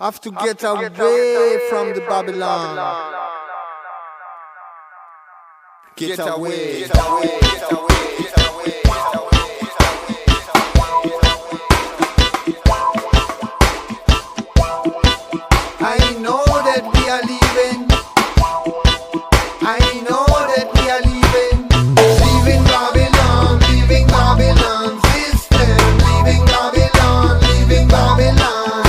have to get away from the Babylon. Get away, get away, get away, get away, get away. I know that we are leaving. I know that we are leaving. Leaving Babylon, leaving Babylon system. Leaving Babylon, leaving Babylon.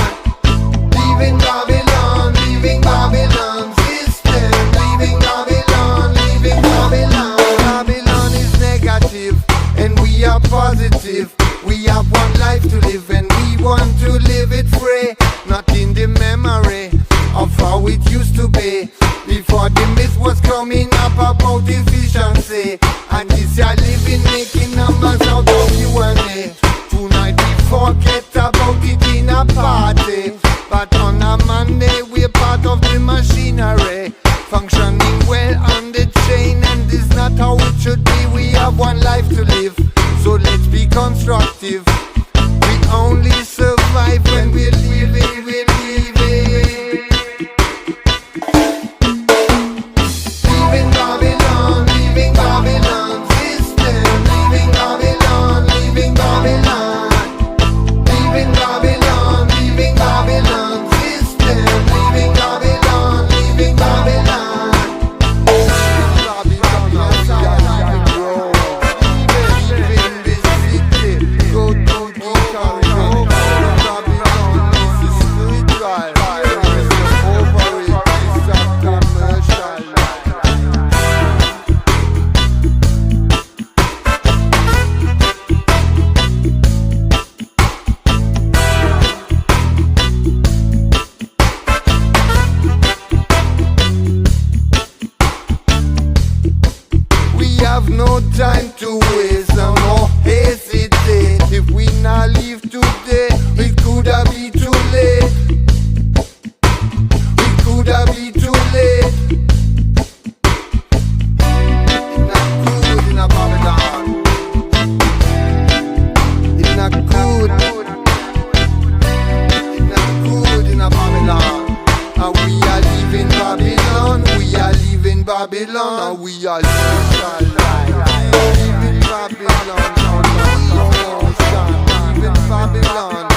Leaving Babylon, leaving Babylon system. Leaving Babylon, leaving Babylon. Babylon is negative and we are positive. We have one life to live and we want to live it free. Not in the memory of how it used to be before the myth was coming up about efficiency. And this year living making numbers out of you and me. Tonight we forget about it in a party, but on a Monday we're part of the machinery, functioning well on the chain, and this not how it should be. We have one life to live, so let's be constructive. We only survive when we're leaving, we're leaving. Leaving Babylon, leaving Babylon system. Leaving Babylon, leaving Babylon. Leaving Babylon, leaving Babylon system. Leaving Babylon, leaving Babylon. Leaving this city, go to the corridor. Babylon, this is spiritual. Over it, it's a commercial. We have no time to waste and no hesitate. If we not leave today, it could have be too late. It could have be too late. It's not good in a Babylon. It's not good. It's not good in a Babylon. And we are leaving Babylon. We are leaving Babylon. And we are leaving Babylon. Leaving Babylon. Leaving Babylon. Leaving Babylon.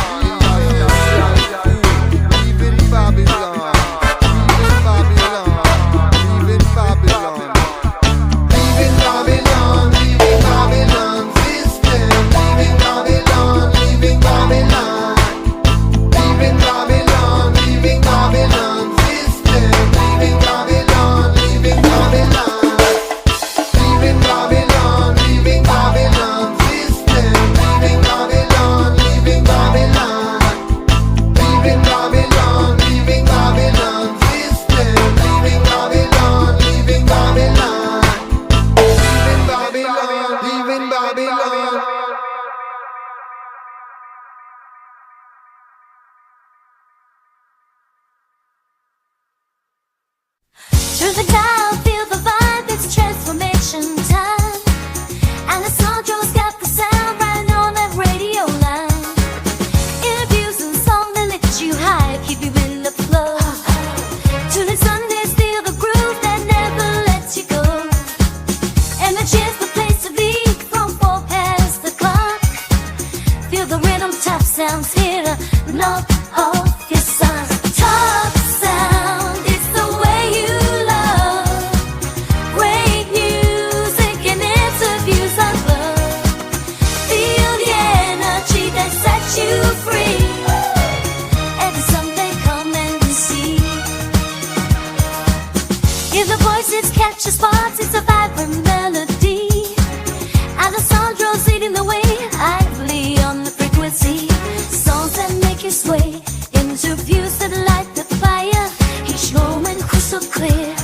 Leaving Babylon. Leaving Babylon. Leaving Babylon system. Leaving Babylon. Leaving Babylon. Leaving Babylon. Leaving Babylon system. Leaving Babylon. Leaving Babylon. Leaving Babylon, leaving Babylon system. Leaving Babylon, leaving Babylon. Leaving Babylon, leaving Babylon system. Leaving Babylon, leaving Babylon. Leaving Babylon, leaving Babylon. Through the dial, feel the vibe, it's transformation time. Alessandro's got the sound right on that radio line. Interviews and songs that lift you high, keep you in the flow. Tune in Sundays, feel the groove that never lets you go. Emmachev's the place to be from 4 past the clock. Feel the rhythm, top sounds here to knock off your socks. Top sound, it's the way you love. Great music and interviews I love. Feel the energy that sets you free. Every Sunday come and see. Hear the voices, catch the sparks, it's a vibrant melody. Alessandro's leading the way, lively on the frequency. Songs that make you sway, interviews that light the fire. Each moment crystal clear,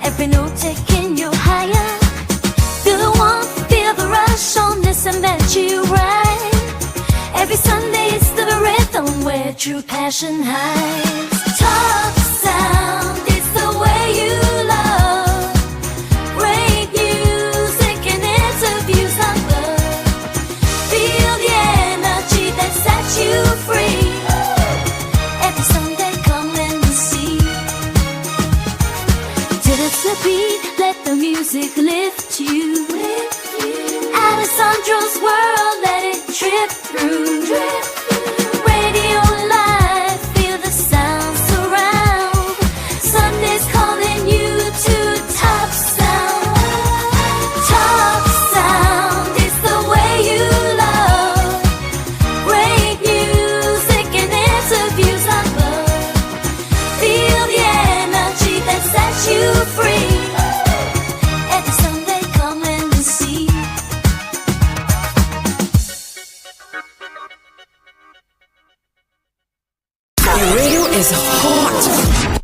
every note taking you higher. Feel the warmth, feel the rush on this and that you ride. Every Sunday it's the rhythm where true passion hides. Top sound, it's the way you love. Great music and interviews I love. Feel the energy that sets you free. Every Sunday come Your radio is hot.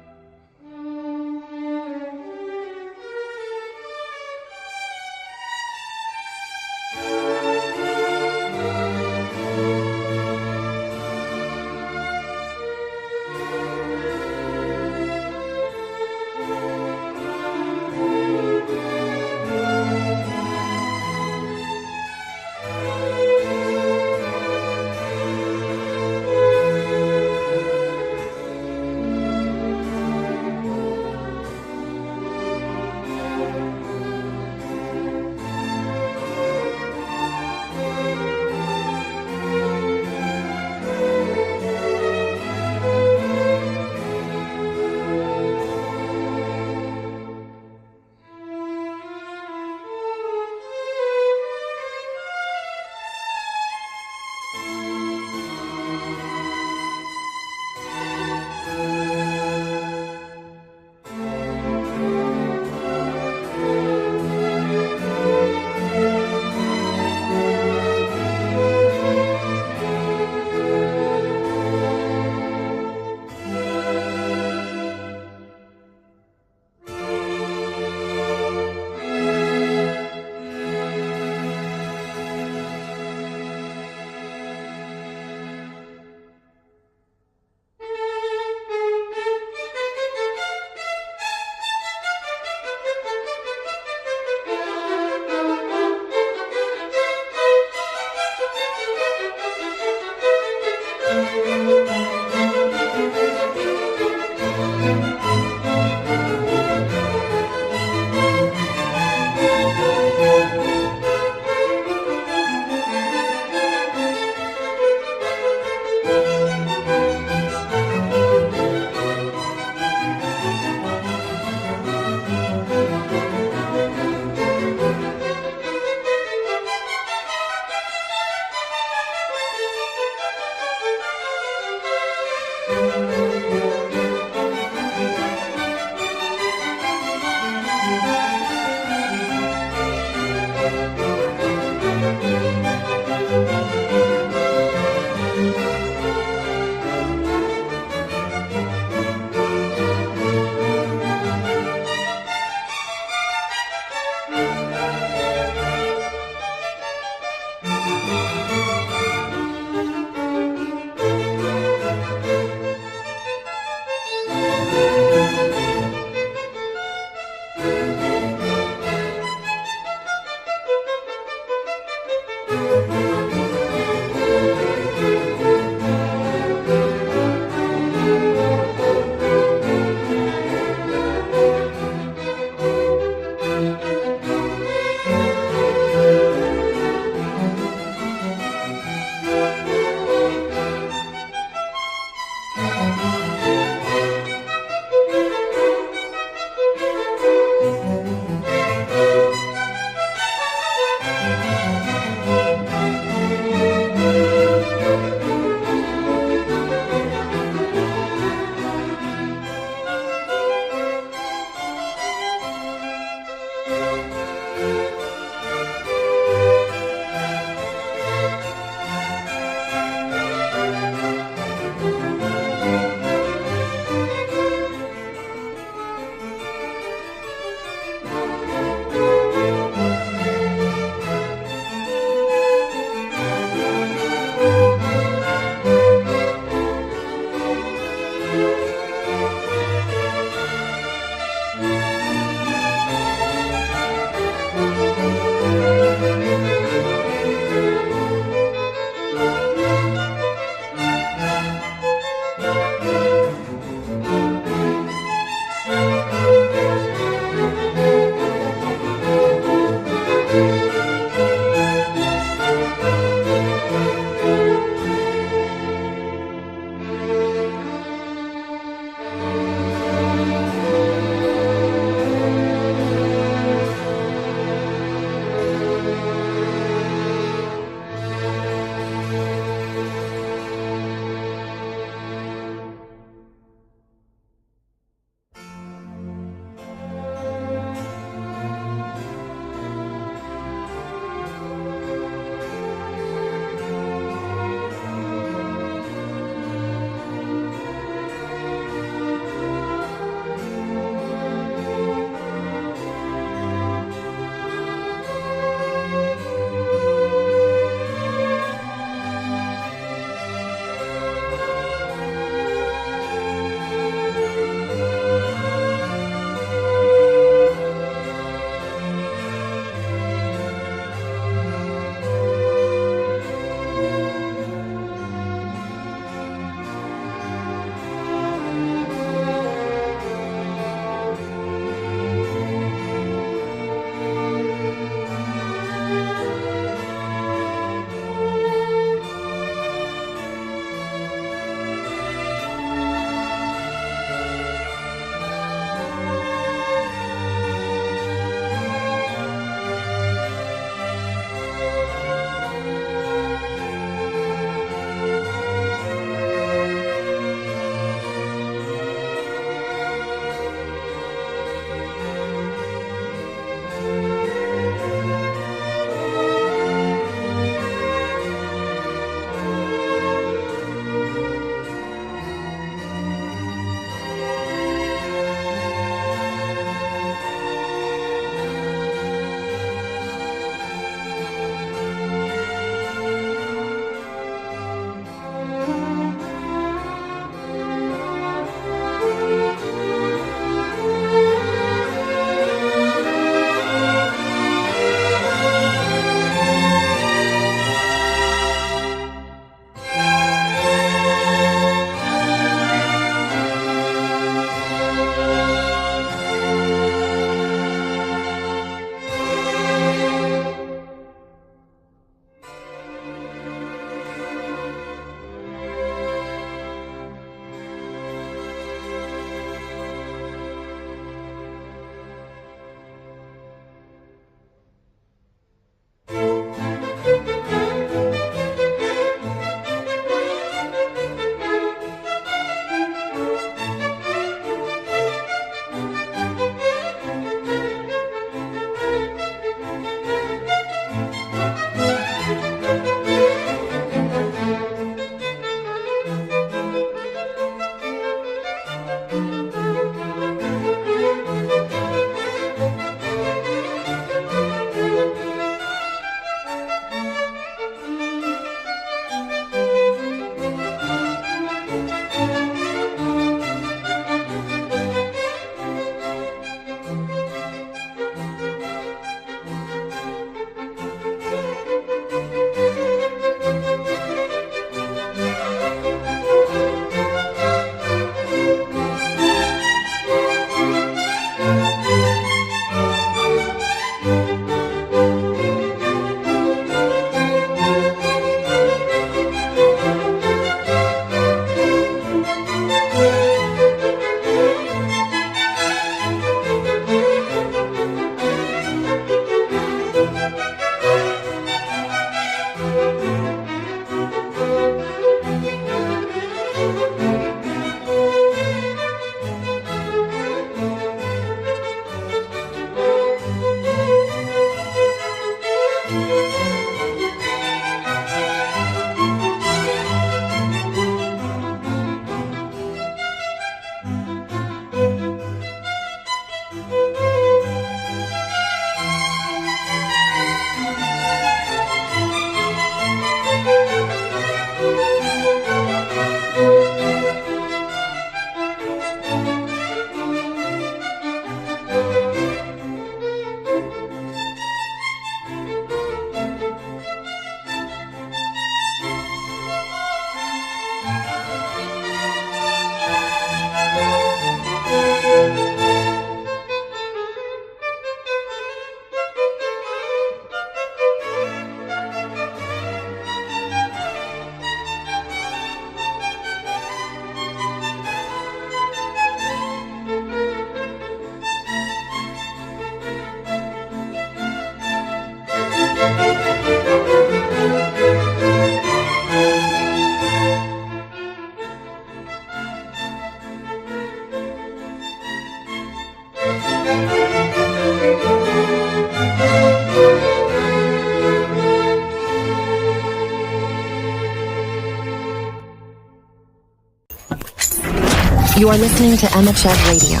You are listening to Emmachev Radio.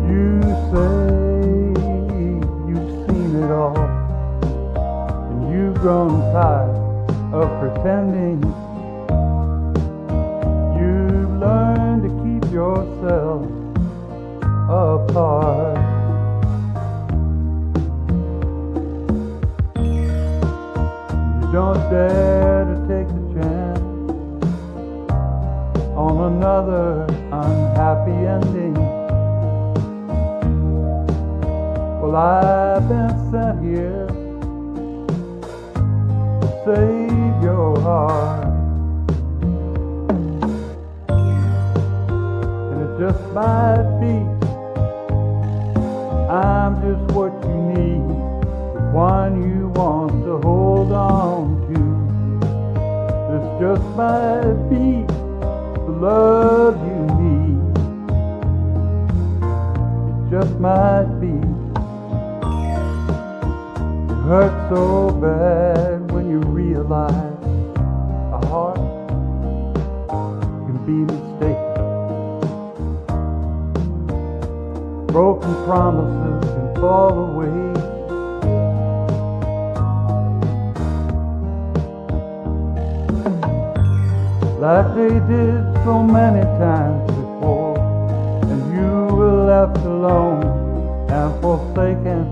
You say you've seen it all, and you've grown tired of pretending. You've learned to keep yourself apart. You don't dare to take the chance on another unhappy ending. Well, I've been sent here to save your heart. And it just might be I'm just what you need, the one you want to hold on to. This just might be the love you need. It just might be. It hurts so bad when you realize a heart can be mistaken. Broken promises can fall away. Like they did so many times before, and you were left alone and forsaken.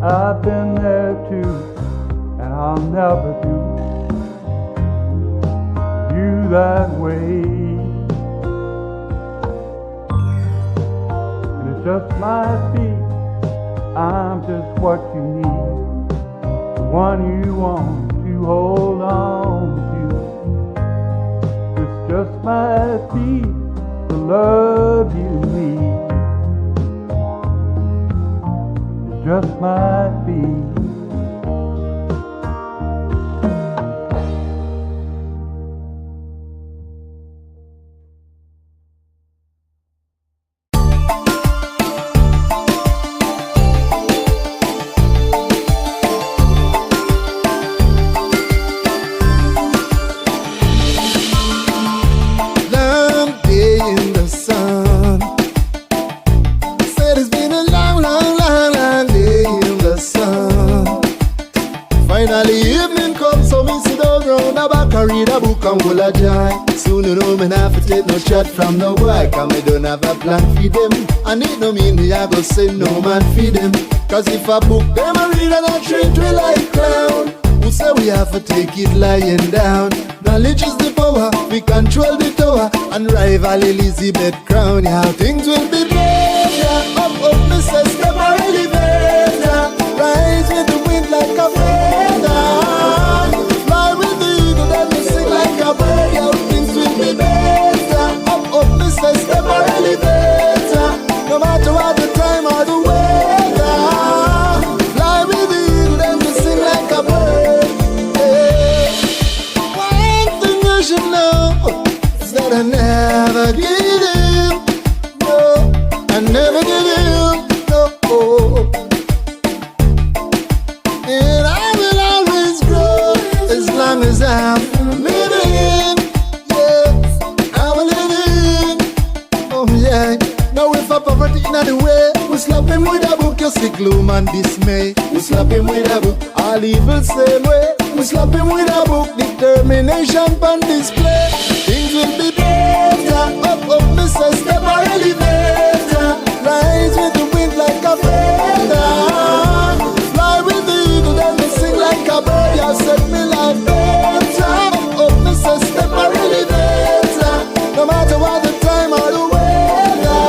I've been there too, and I'll never do you that way. And it just might be I'm just what you need, the one you want to hold on to. This just might be the love you need. Just might be. Long day in the sun. Said it's been a long, long, long, long day in the sun. Finally evening comes, so me sit down round the back and read a book and full of joy. Soon you know me not have to take no shot from no boy, cause me don't have a plan for them. And it no mean me I go say no man for them. Cause if a book them a read and a treat we like clown, who say we have to take it lying down? Knowledge is the power, we control the tower, and rival Elizabeth crown. Yeah, things will be better. Up, up, me say step a elevator. Rise with the wind like a feather. Fly with the eagle, then me sing like a bird. Yeah, things will be better. Up, up, me say step a elevator. No matter what the time or the weather. Fly with the eagle, then me sing like a bird. Yeah. One thing you should know is that I never give in. No, I never give in. No. And I will always grow as long as I'm living. Yes, I'm living. Oh yeah. Now if a poverty in the way, we slap him with a book, you see gloom and dismay. We slap him with a book, all evil same way. We slap him with a book, determination on display. Things will be better. Up, up, me say step or elevator. Rise with the wind like a feather. Fly with the eagle, then me sing like a bird. You set me like better. Up, up, me say step or elevator. No matter what the time or the weather.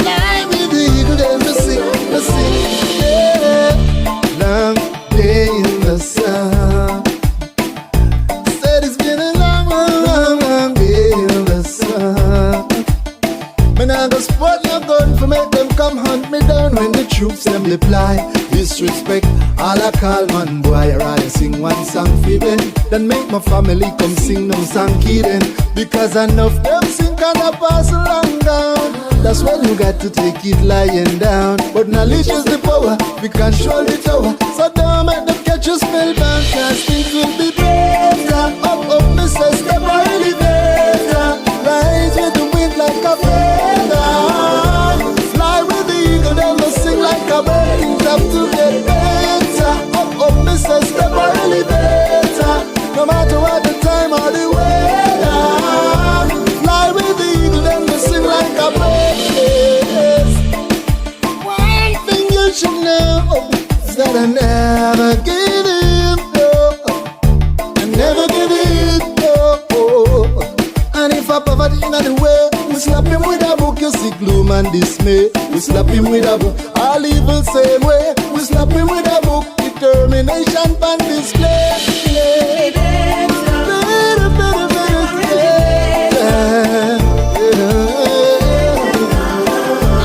Fly with the eagle, then me sing, yeah. Long day in the sun. Said it's been a long, long, long, long day in the sun. Me nah go spot no gun for make them come hunt me down when the truth then make my family come sing no Sankey then. Because enough them sing and I pass along down. That's when you got to take it lying down. But knowledge is the power, we control the tower. So don't make them catch you spellbound, cause things will be better. Up, up, Mr. Step or elevator. Rise with the wind like a feather. Fly with the eagle, then we'll sing like a bird. Things have to get better. Up, up, Mr. Step or elevator. No matter what the time or the weather. Fly with the eagle, then we'll sing like a bird. One thing you should know is that I never give in, no. I never give in, no. And if I poverty in the way, we slap him with a book, you see gloom and dismay. We slap him with a book, all evil same way. We slap him with a book, determination and display. Better, better, better, better.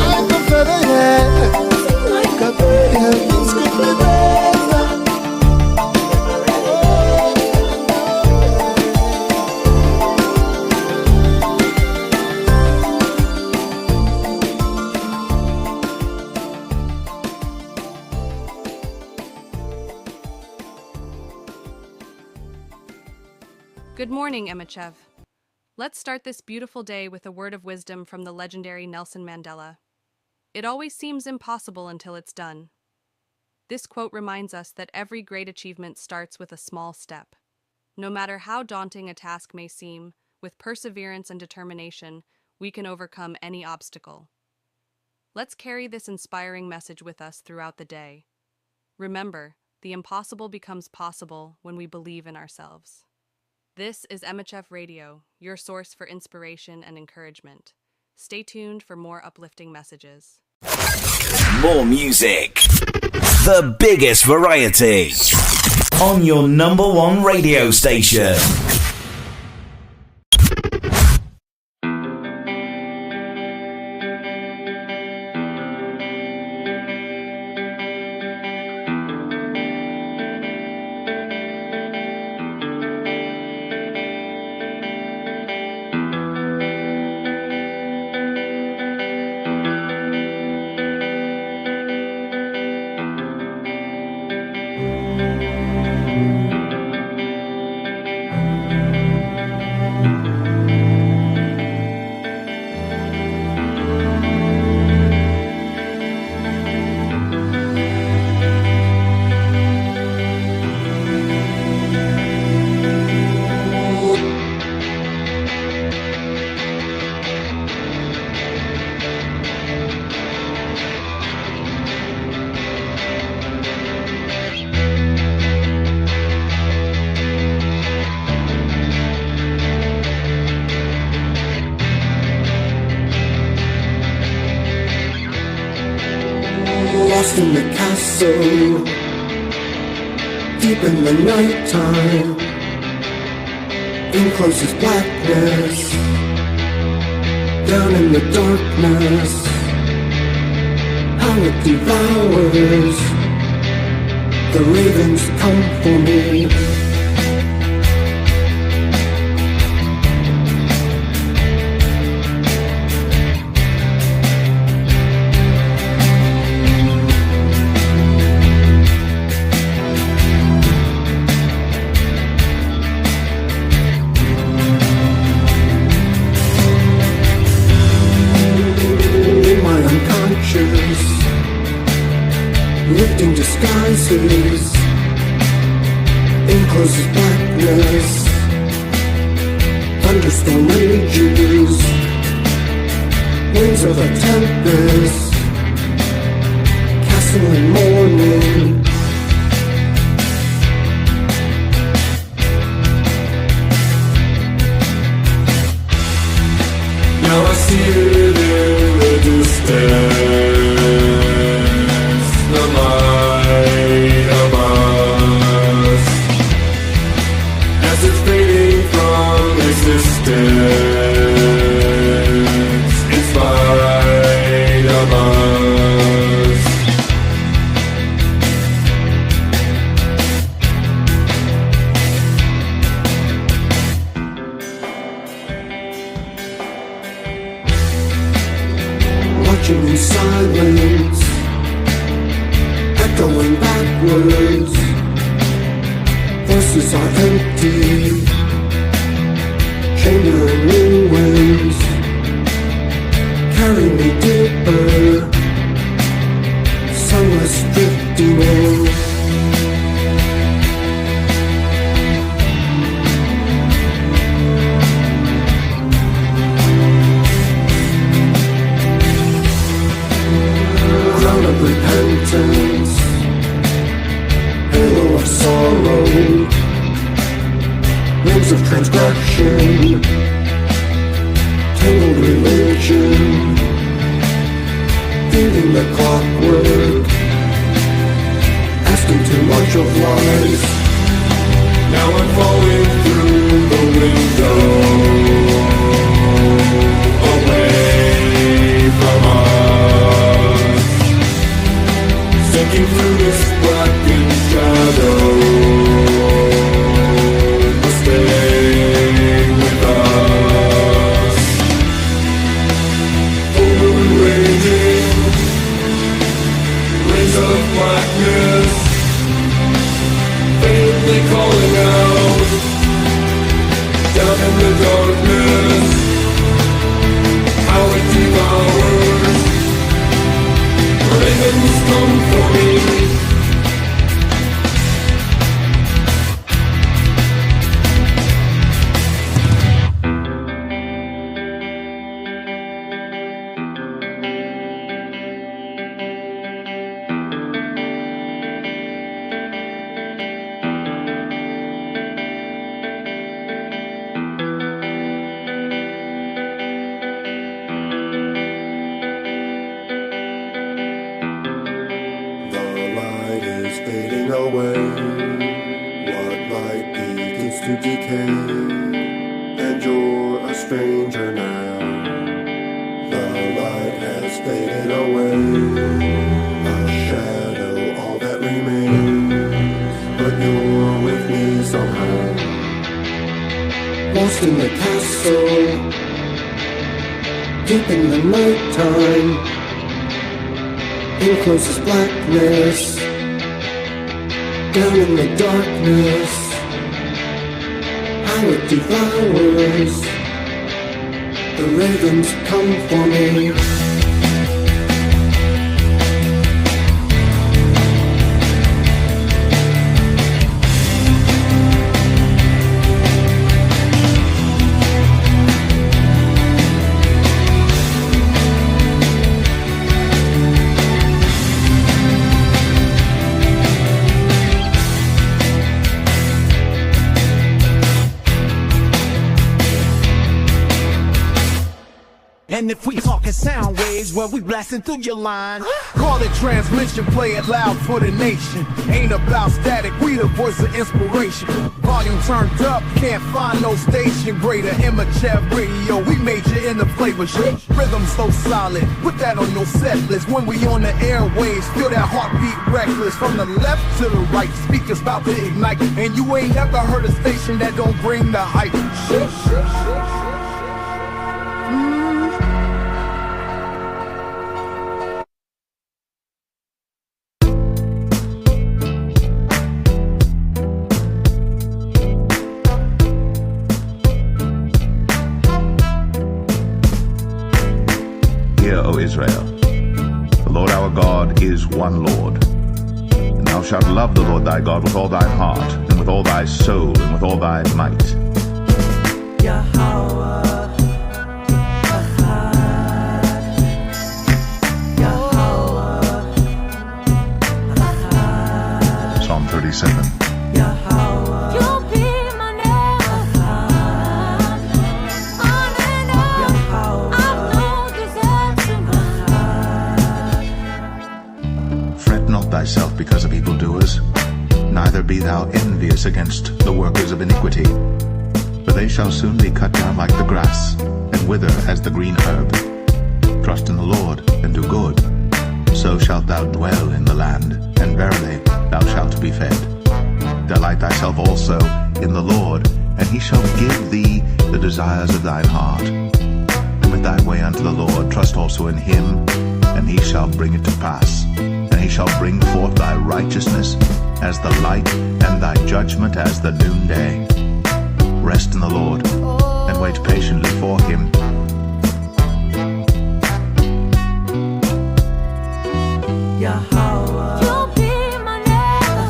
Like a feather, yeah. Like a bird, yeah. Things could be better. Good morning, Emmachev. Let's start this beautiful day with a word of wisdom from the legendary Nelson Mandela. It always seems impossible until it's done. This quote reminds us that every great achievement starts with a small step. No matter how daunting a task may seem, with perseverance and determination, we can overcome any obstacle. Let's carry this inspiring message with us throughout the day. Remember, the impossible becomes possible when we believe in ourselves. This is Emmachev Radio, your source for inspiration and encouragement. Stay tuned for more uplifting messages. More music. The biggest variety. On your number one radio station. Lost in the castle, deep in the night time, in closest blackness, down in the darkness, how it devours. The ravens come for me. Lifting disguises in closest blackness, thunderstorm rages, winds of a tempest, castle in morning. Now I see it in the distance. The light of us, as it's fading from existence, in spite of us. silence, echoing backwards. Voices are empty, chambering winds. Carry me deeper, sunless drifting in. Crown of repentance, halo of sorrow, wings of transgression, tangled religion, feeling the clockwork, asking too much of life. Now I'm falling through the window, away from us, sinking through this blackened shadow. Stay with us. Moon raging, rays of blackness, faintly calling out, down in the darkness, how it devours. Ravens come for me. In the castle, deep in the nighttime, in closest blackness, down in the darkness, how it devours. The ravens come for me. And if we talking sound waves, well, we blasting through your line. Call it transmission, play it loud for the nation. Ain't about static, we the voice of inspiration. Volume turned up, can't find no station greater. Emmachev radio, we major in the flavor shit. Rhythm so solid, put that on your set list. When we on the airwaves, feel that heartbeat reckless. From the left to the right, speakers about to ignite. And you ain't never heard a station that don't bring the hype. Hear, O Israel, the Lord our God is one Lord. And thou shalt love the Lord thy God with all thy heart, and with all thy soul, and with all thy might. Psalm 37. Thyself because of evildoers, neither be thou envious against the workers of iniquity, for they shall soon be cut down like the grass, and wither as the green herb. Trust in the Lord, and do good, so shalt thou dwell in the land, and verily thou shalt be fed. Delight thyself also in the Lord, and he shall give thee the desires of thine heart. Commit thy way unto the Lord, trust also in him, and he shall bring it to pass. And he shall bring forth thy righteousness as the light, and thy judgment as the noonday. Rest in the Lord, and wait patiently for him. Yahweh. You'll be my neighbor.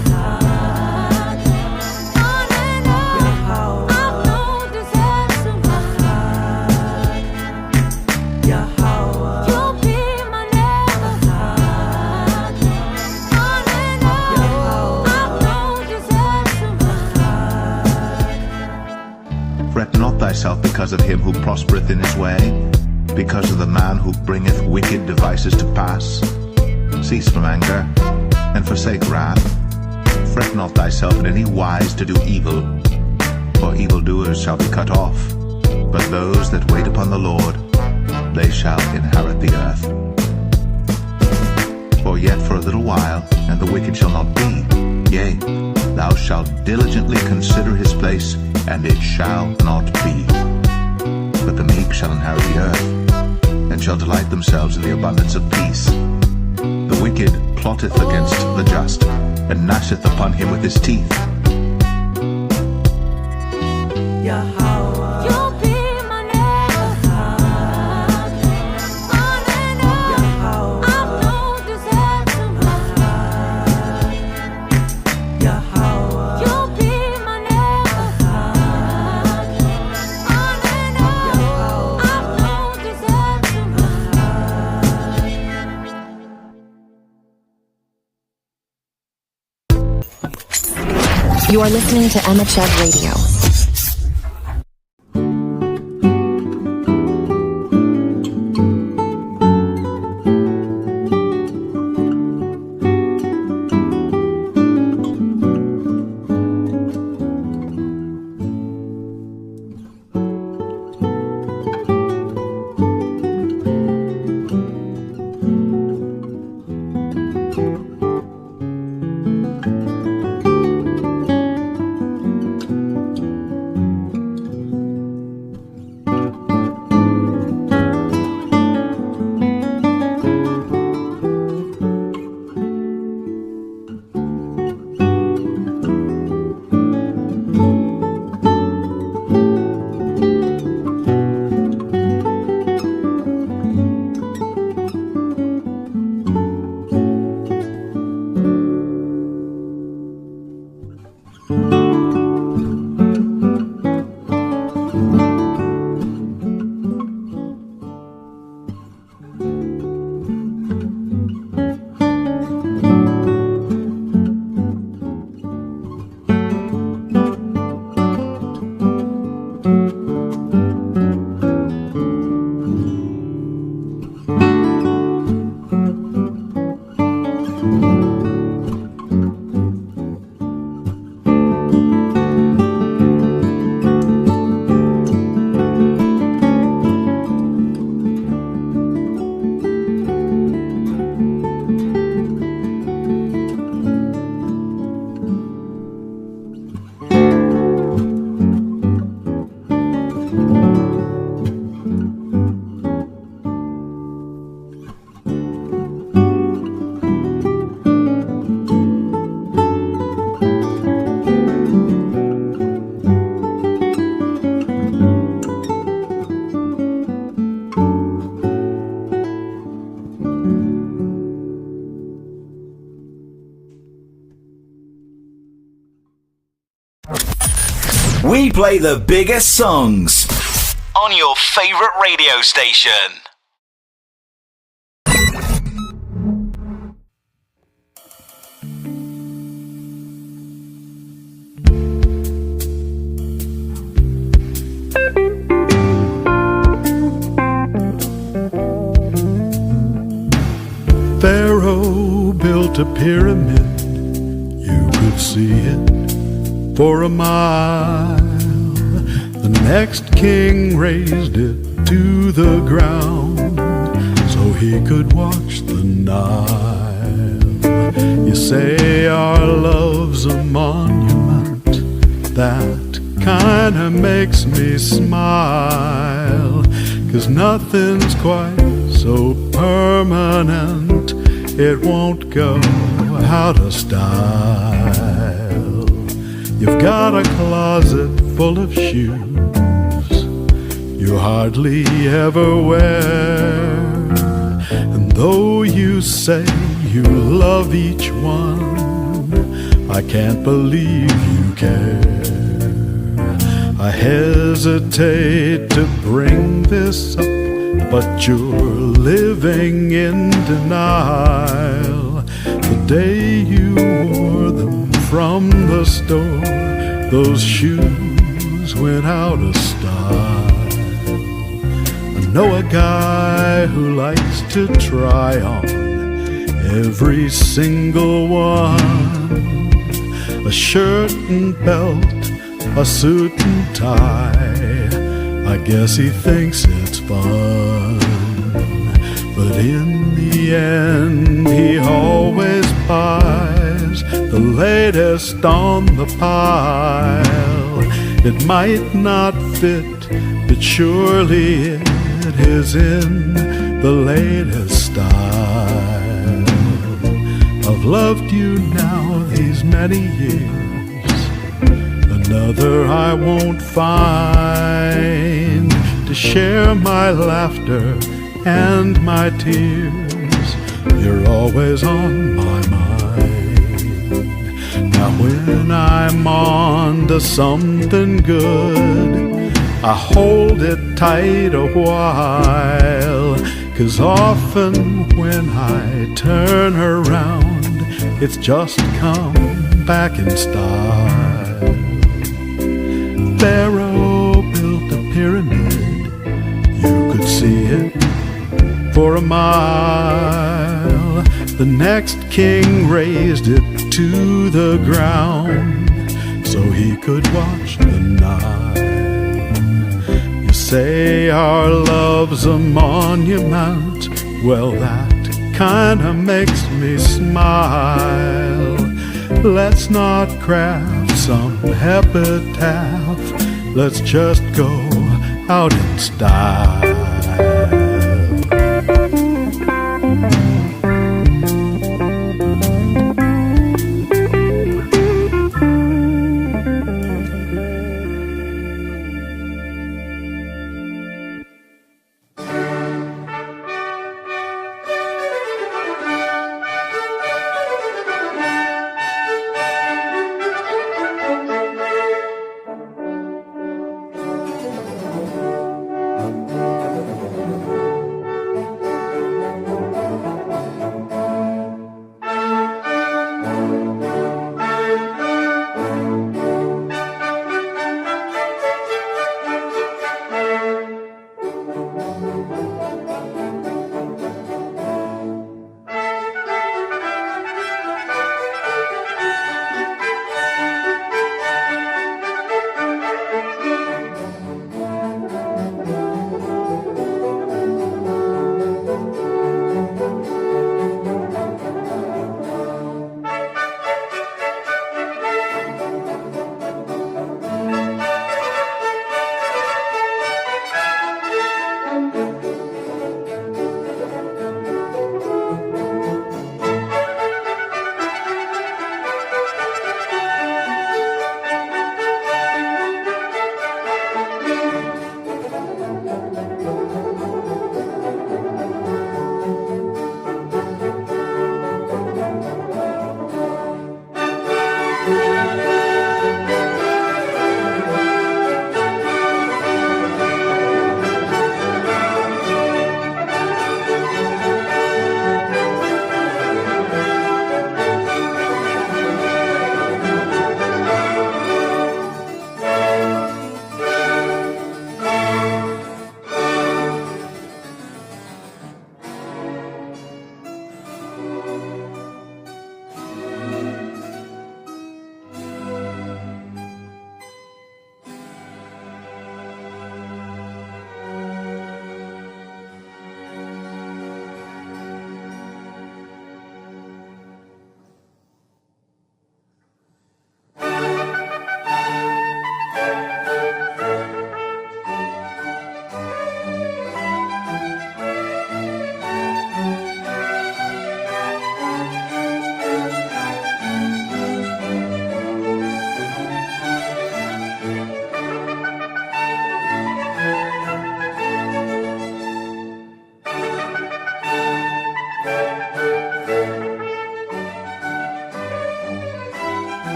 On and on. I've known desert to Yahweh. You'll be my neighbor. On and on. I've known desert to Fret not thyself because of him who prospereth in his way, because of the man who bringeth wicked devices to pass. Cease from anger, and forsake wrath. Fret not thyself in any wise to do evil, for evildoers shall be cut off. But those that wait upon the Lord, they shall inherit the earth. For yet for a little while, and the wicked shall not be. Yea, thou shalt diligently consider his place, and it shall not be. But the meek shall inherit the earth, and shall delight themselves in the abundance of peace. The wicked plotteth against the just, and gnasheth upon him with his teeth. Yahweh. You'll be my neighbor. On and on. I've known desert to Yahweh. You'll be my neighbor. On and on. I've known desert to You are listening to Emmachev Radio. We play the biggest songs on your favorite radio station. Pharaoh built a pyramid, you could see it for a mile. The next king raised it to the ground so he could watch the Nile. You say our love's a monument, that kinda makes me smile, 'cause nothing's quite so permanent it won't go out of style. You've got a closet full of shoes you hardly ever wear, and though you say you love each one, I can't believe you care. I hesitate to bring this up, but you're living in denial. The day you wore them from the store, those shoes went out of style. I know a guy who likes to try on every single one, a shirt and belt, a suit and tie. I guess he thinks it's fun, but in the end he always buys the latest on the pile. It might not fit, but surely it is in the latest style. I've loved you now these many years, another I won't find to share my laughter and my tears. You're always on my mind. Now when I'm on to something good, I hold it tight a while, 'cause often when I turn around, it's just come back in style. Pharaoh built a pyramid, you could see it for a mile. The next king raised it to the ground so he could watch the Nile. You say our love's a monument, well that kinda makes me smile. Let's not craft some epitaph, let's just go out in style.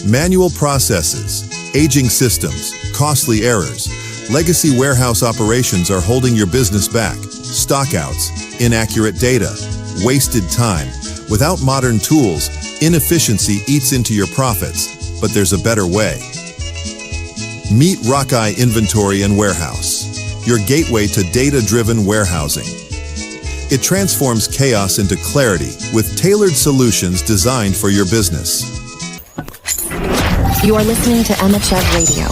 Manual processes, aging systems, costly errors, legacy warehouse operations are holding your business back. Stockouts, inaccurate data, wasted time. Without modern tools, inefficiency eats into your profits, but there's a better way. Meet Rockeye Inventory and Warehouse, your gateway to data-driven warehousing. It transforms chaos into clarity with tailored solutions designed for your business. You are listening to Emmachev Radio.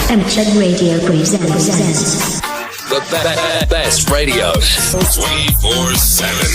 Emmachev Radio presents the best radio 24/7.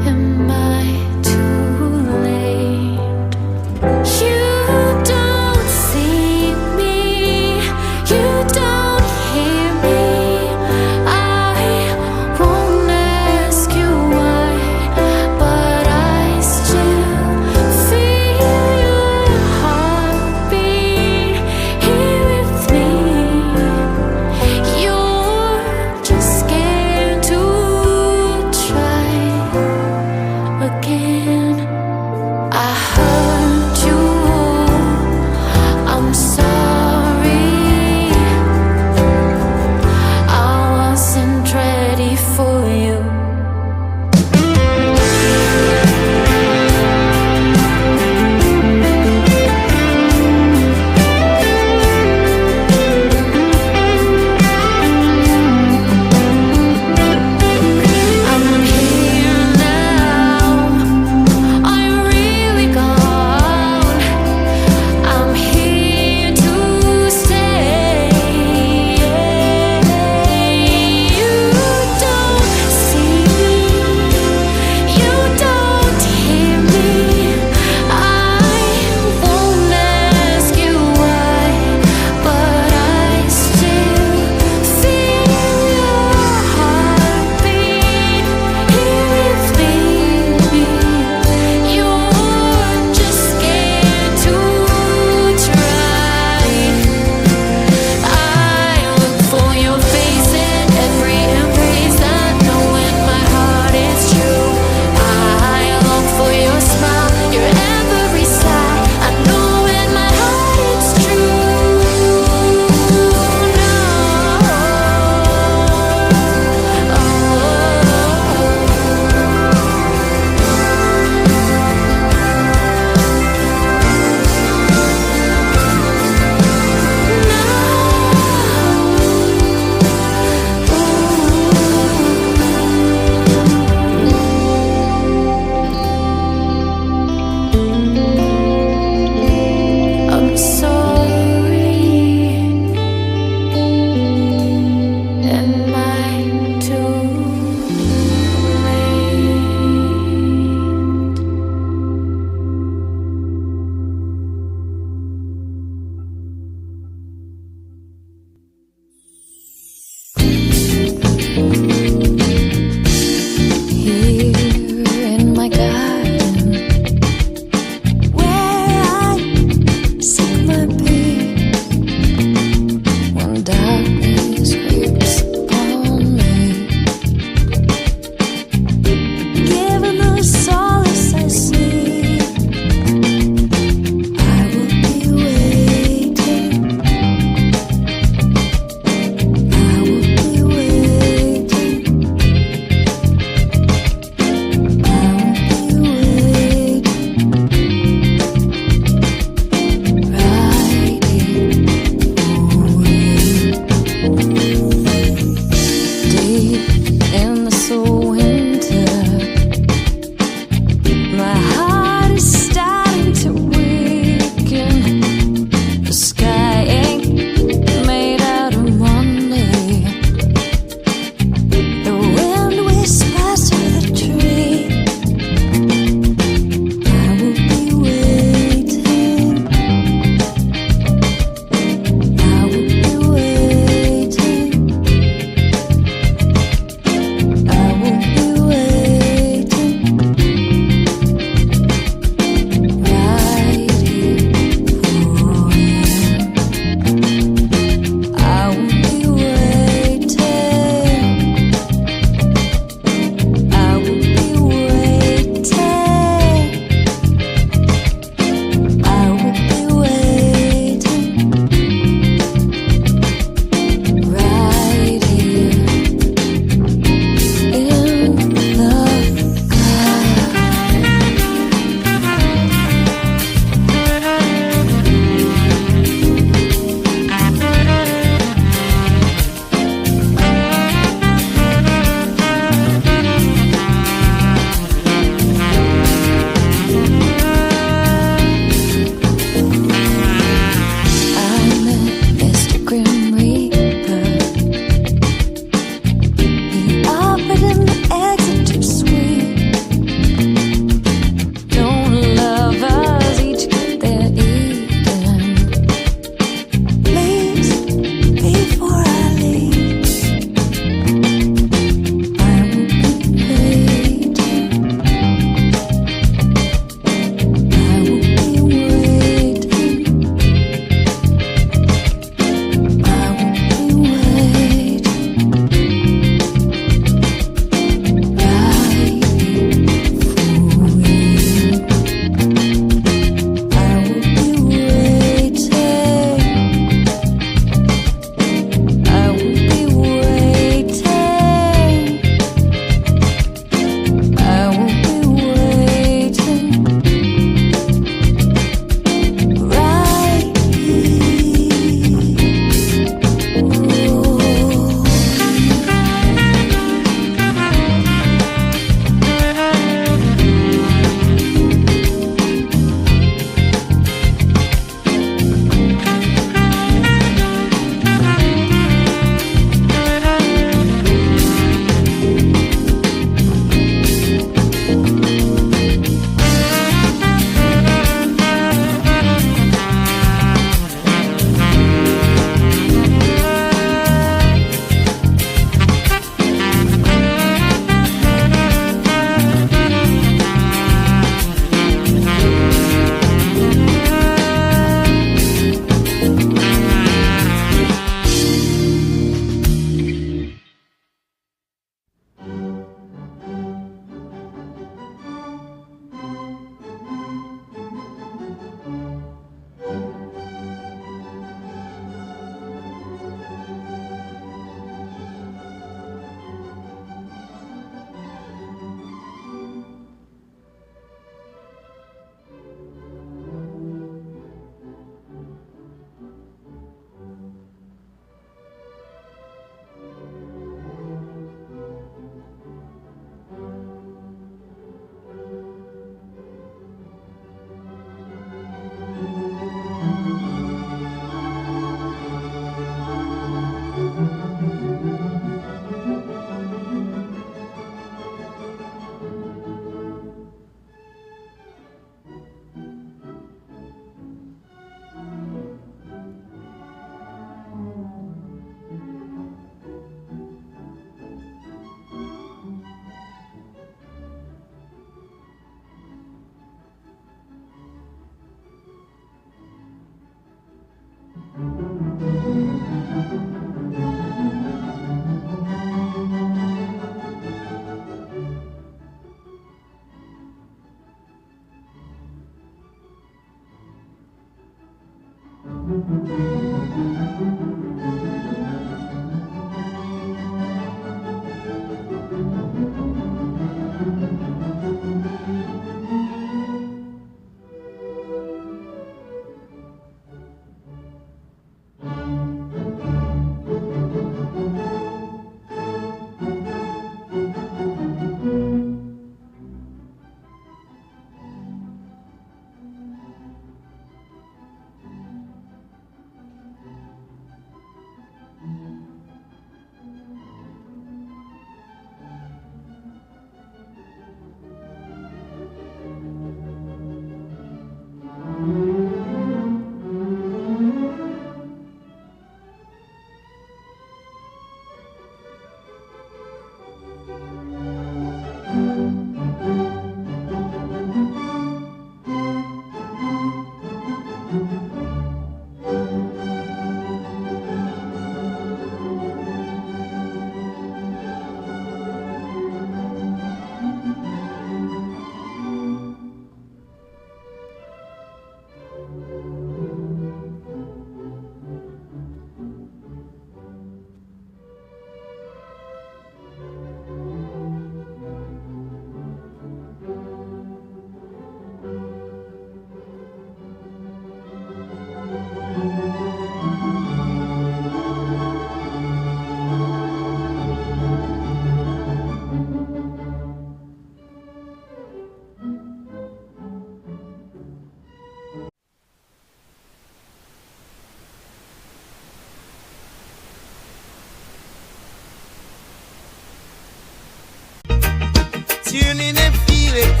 tuning and feel it.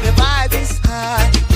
The vibe is high.